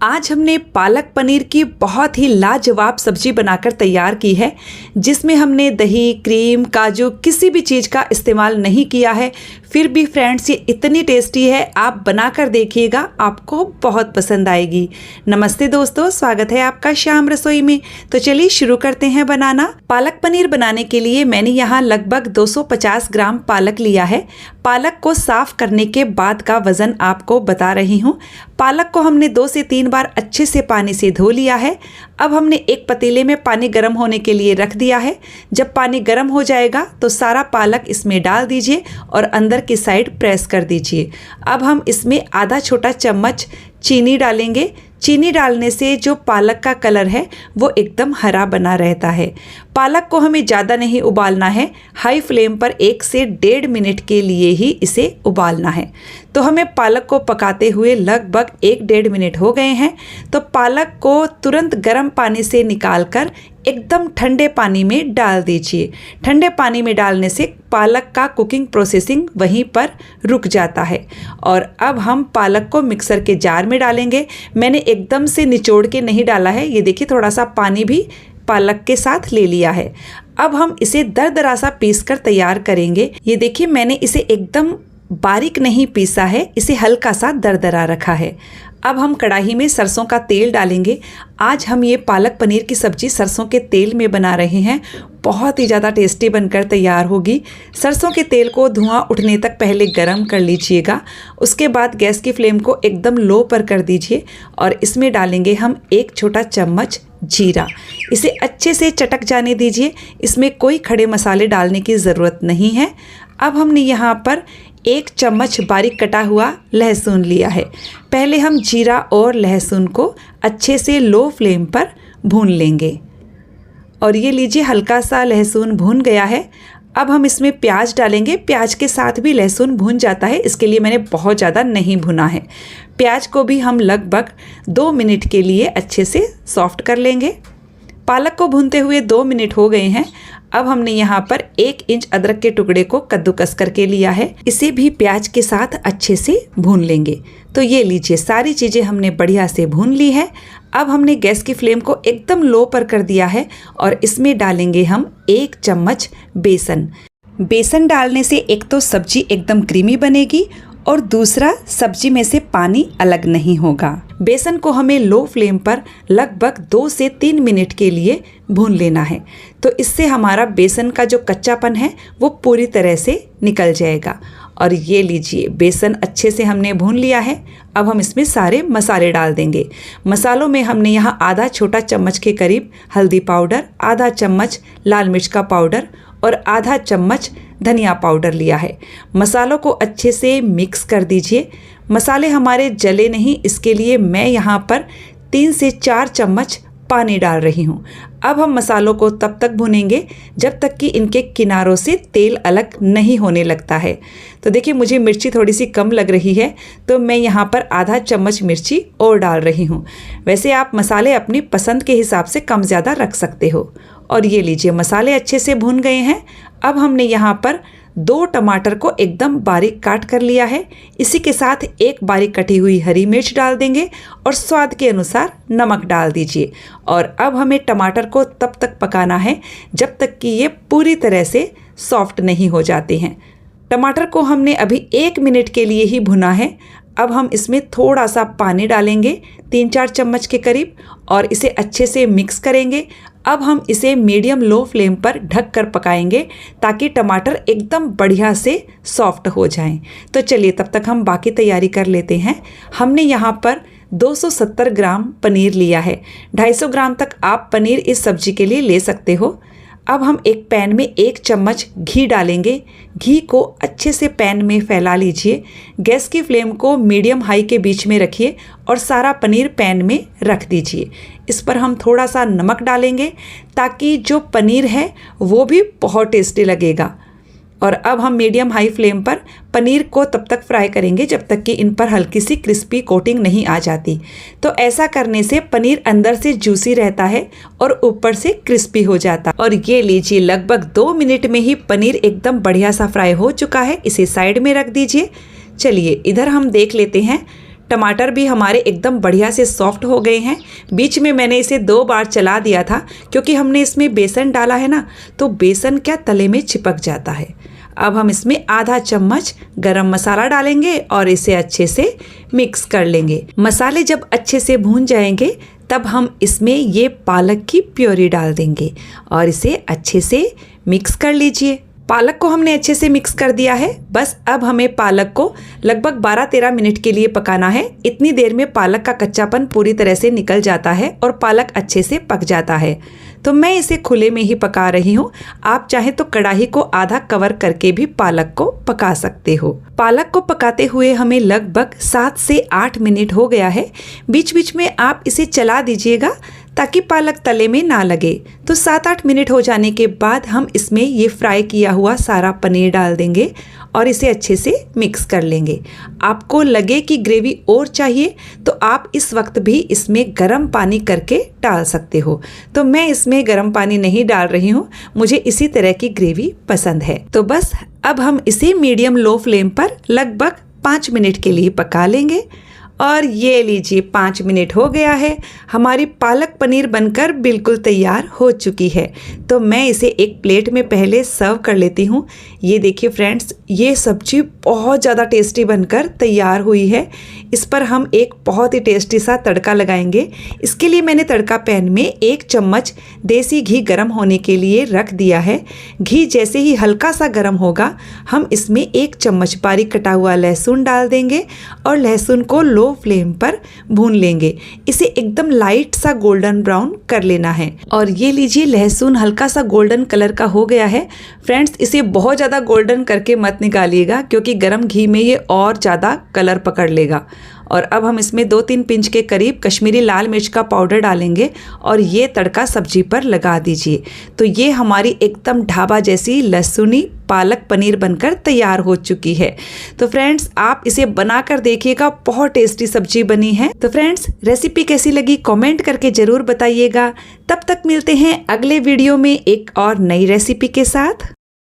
आज हमने पालक पनीर की बहुत ही लाजवाब सब्जी बनाकर तैयार की है, जिसमें हमने दही, क्रीम, काजू किसी भी चीज़ का इस्तेमाल नहीं किया है। फिर भी फ्रेंड्स ये इतनी टेस्टी है, आप बनाकर देखिएगा, आपको बहुत पसंद आएगी। नमस्ते दोस्तों, स्वागत है आपका श्याम रसोई में। तो चलिए शुरू करते हैं बनाना। पालक पनीर बनाने के लिए मैंने यहाँ लगभग 250 ग्राम पालक लिया है। पालक को साफ करने के बाद का वज़न आपको बता रही हूँ। पालक को हमने 2 से 3 बार अच्छे से पानी से धो लिया है। अब हमने एक पतीले में पानी गर्म होने के लिए रख दिया है। जब पानी गर्म हो जाएगा तो सारा पालक इसमें डाल दीजिए और अंदर की साइड प्रेस कर दीजिए। अब हम इसमें आधा छोटा चम्मच चीनी डालेंगे। चीनी डालने से जो पालक का कलर है वो एकदम हरा बना रहता है। पालक को हमें ज़्यादा नहीं उबालना है, हाई फ्लेम पर 1 से 1.5 मिनट के लिए ही इसे उबालना है। तो हमें पालक को पकाते हुए लगभग 1-1.5 मिनट हो गए हैं। तो पालक को तुरंत गर्म पानी से निकालकर एकदम ठंडे पानी में डाल दीजिए। ठंडे पानी में डालने से पालक का कुकिंग प्रोसेसिंग वहीं पर रुक जाता है। और अब हम पालक को मिक्सर के जार में डालेंगे। मैंने एकदम से निचोड़ के नहीं डाला है, ये देखिए थोड़ा सा पानी भी पालक के साथ ले लिया है। अब हम इसे दरदरा सा पीस कर तैयार करेंगे। ये देखिए मैंने इसे एकदम बारीक नहीं पीसा है, इसे हल्का सा दरदरा रखा है। अब हम कढ़ाई में सरसों का तेल डालेंगे। आज हम ये पालक पनीर की सब्ज़ी सरसों के तेल में बना रहे हैं। बहुत ही ज़्यादा टेस्टी बनकर तैयार होगी। सरसों के तेल को धुआं उठने तक पहले गरम कर लीजिएगा। उसके बाद गैस की फ्लेम को एकदम लो पर कर दीजिए और इसमें डालेंगे हम 1 छोटा चम्मच जीरा। इसे अच्छे से चटक जाने दीजिए। इसमें कोई खड़े मसाले डालने की ज़रूरत नहीं है। अब हमने यहाँ पर 1 चम्मच बारीक कटा हुआ लहसुन लिया है। पहले हम जीरा और लहसुन को अच्छे से लो फ्लेम पर भून लेंगे। और ये लीजिए हल्का सा लहसुन भून गया है। अब हम इसमें प्याज डालेंगे। प्याज के साथ भी लहसुन भून जाता है, इसके लिए मैंने बहुत ज़्यादा नहीं भुना है। प्याज को भी हम लगभग 2 मिनट के लिए अच्छे से सॉफ्ट कर लेंगे। पालक को भूनते हुए 2 मिनट हो गए हैं। अब हमने यहाँ पर 1 इंच अदरक के टुकड़े को कद्दूकस करके लिया है। इसे भी प्याज के साथ अच्छे से भून लेंगे। तो ये लीजिए सारी चीज़ें हमने बढ़िया से भून ली है। अब हमने गैस की फ्लेम को एकदम लो पर कर दिया है और इसमें डालेंगे हम 1 चम्मच बेसन। बेसन डालने से एक तो सब्जी एकदम क्रीमी बनेगी और दूसरा सब्जी में से पानी अलग नहीं होगा। बेसन को हमें लो फ्लेम पर लगभग 2 से 3 मिनट के लिए भून लेना है। तो इससे हमारा बेसन का जो कच्चापन है वो पूरी तरह से निकल जाएगा। और ये लीजिए बेसन अच्छे से हमने भून लिया है। अब हम इसमें सारे मसाले डाल देंगे। मसालों में हमने यहाँ आधा छोटा चम्मच के करीब हल्दी पाउडर, आधा चम्मच लाल मिर्च का पाउडर और आधा चम्मच धनिया पाउडर लिया है। मसालों को अच्छे से मिक्स कर दीजिए। मसाले हमारे जले नहीं, इसके लिए मैं यहाँ पर 3 से 4 चम्मच पानी डाल रही हूँ। अब हम मसालों को तब तक भूनेंगे जब तक कि इनके किनारों से तेल अलग नहीं होने लगता है। तो देखिए मुझे मिर्ची थोड़ी सी कम लग रही है, तो मैं यहाँ पर आधा चम्मच मिर्ची और डाल रही हूँ। वैसे आप मसाले अपनी पसंद के हिसाब से कम ज़्यादा रख सकते हो। और ये लीजिए मसाले अच्छे से भून गए हैं। अब हमने यहाँ पर 2 टमाटर को एकदम बारीक काट कर लिया है। इसी के साथ 1 बारीक कटी हुई हरी मिर्च डाल देंगे और स्वाद के अनुसार नमक डाल दीजिए। और अब हमें टमाटर को तब तक पकाना है जब तक कि ये पूरी तरह से सॉफ्ट नहीं हो जाते हैं। टमाटर को हमने अभी 1 मिनट के लिए ही भुना है। अब हम इसमें थोड़ा सा पानी डालेंगे, 3-4 चम्मच के करीब, और इसे अच्छे से मिक्स करेंगे। अब हम इसे मीडियम लो फ्लेम पर ढक कर पकाएंगे ताकि टमाटर एकदम बढ़िया से सॉफ्ट हो जाएं। तो चलिए तब तक हम बाकी तैयारी कर लेते हैं। हमने यहाँ पर 270 ग्राम पनीर लिया है। 250 ग्राम तक आप पनीर इस सब्जी के लिए ले सकते हो। अब हम एक पैन में 1 चम्मच घी डालेंगे। घी को अच्छे से पैन में फैला लीजिए। गैस की फ्लेम को मीडियम हाई के बीच में रखिए और सारा पनीर पैन में रख दीजिए। इस पर हम थोड़ा सा नमक डालेंगे ताकि जो पनीर है वो भी बहुत टेस्टी लगेगा। और अब हम मीडियम हाई फ्लेम पर पनीर को तब तक फ्राई करेंगे जब तक कि इन पर हल्की सी क्रिस्पी कोटिंग नहीं आ जाती। तो ऐसा करने से पनीर अंदर से जूसी रहता है और ऊपर से क्रिस्पी हो जाता है। और ये लीजिए लगभग 2 मिनट में ही पनीर एकदम बढ़िया सा फ्राई हो चुका है। इसे साइड में रख दीजिए। चलिए इधर हम देख लेते हैं टमाटर भी हमारे एकदम बढ़िया से सॉफ्ट हो गए हैं। बीच में मैंने इसे 2 बार चला दिया था क्योंकि हमने इसमें बेसन डाला है ना, तो बेसन क्या तले में चिपक जाता है। अब हम इसमें आधा चम्मच गरम मसाला डालेंगे और इसे अच्छे से मिक्स कर लेंगे। मसाले जब अच्छे से भून जाएंगे तब हम इसमें ये पालक की प्योरी डाल देंगे और इसे अच्छे से मिक्स कर लीजिए। पालक को हमने अच्छे से मिक्स कर दिया है। बस अब हमें पालक को लगभग 12-13 मिनट के लिए पकाना है। इतनी देर में पालक का कच्चापन पूरी तरह से निकल जाता है और पालक अच्छे से पक जाता है। तो मैं इसे खुले में ही पका रही हूँ। आप चाहे तो कढ़ाई को आधा कवर करके भी पालक को पका सकते हो। पालक को पकाते हुए हमें लगभग 7 से 8 मिनट हो गया है। बीच बीच में आप इसे चला दीजिएगा ताकि पालक तले में ना लगे। तो 7-8 मिनट हो जाने के बाद हम इसमें ये फ्राई किया हुआ सारा पनीर डाल देंगे और इसे अच्छे से मिक्स कर लेंगे। आपको लगे कि ग्रेवी और चाहिए तो आप इस वक्त भी इसमें गर्म पानी करके डाल सकते हो। तो मैं इसमें गर्म पानी नहीं डाल रही हूँ, मुझे इसी तरह की ग्रेवी पसंद है। तो बस अब हम इसे मीडियम लो फ्लेम पर लगभग 5 मिनट के लिए पका लेंगे। और ये लीजिए 5 मिनट हो गया है। हमारी पालक पनीर बनकर बिल्कुल तैयार हो चुकी है। तो मैं इसे एक प्लेट में पहले सर्व कर लेती हूँ। ये देखिए फ्रेंड्स, ये सब्जी बहुत ज़्यादा टेस्टी बनकर तैयार हुई है। इस पर हम एक बहुत ही टेस्टी सा तड़का लगाएंगे। इसके लिए मैंने तड़का पैन में 1 चम्मच देसी घी गर्म होने के लिए रख दिया है। घी जैसे ही हल्का सा गर्म होगा हम इसमें 1 चम्मच बारीक कटा हुआ लहसुन डाल देंगे और लहसुन को लो फ्लेम पर भून लेंगे। इसे एकदम लाइट सा गोल्डन ब्राउन कर लेना है। और ये लीजिए लहसुन हल्का सा गोल्डन कलर का हो गया है। फ्रेंड्स, इसे बहुत ज़्यादा गोल्डन करके मत निकालिएगा क्योंकि गरम घी में ये और ज़्यादा कलर पकड़ लेगा। और अब हम इसमें 2-3 पिंच के करीब कश्मीरी लाल मिर्च का पाउडर डालेंगे और ये तड़का सब्जी पर लगा दीजिए। तो ये हमारी एकदम ढाबा जैसी लहसुनी पालक पनीर बनकर तैयार हो चुकी है। तो फ्रेंड्स, आप इसे बनाकर देखिएगा, बहुत टेस्टी सब्जी बनी है। तो फ्रेंड्स, रेसिपी कैसी लगी कमेंट करके ज़रूर बताइएगा। तब तक मिलते हैं अगले वीडियो में एक और नई रेसिपी के साथ।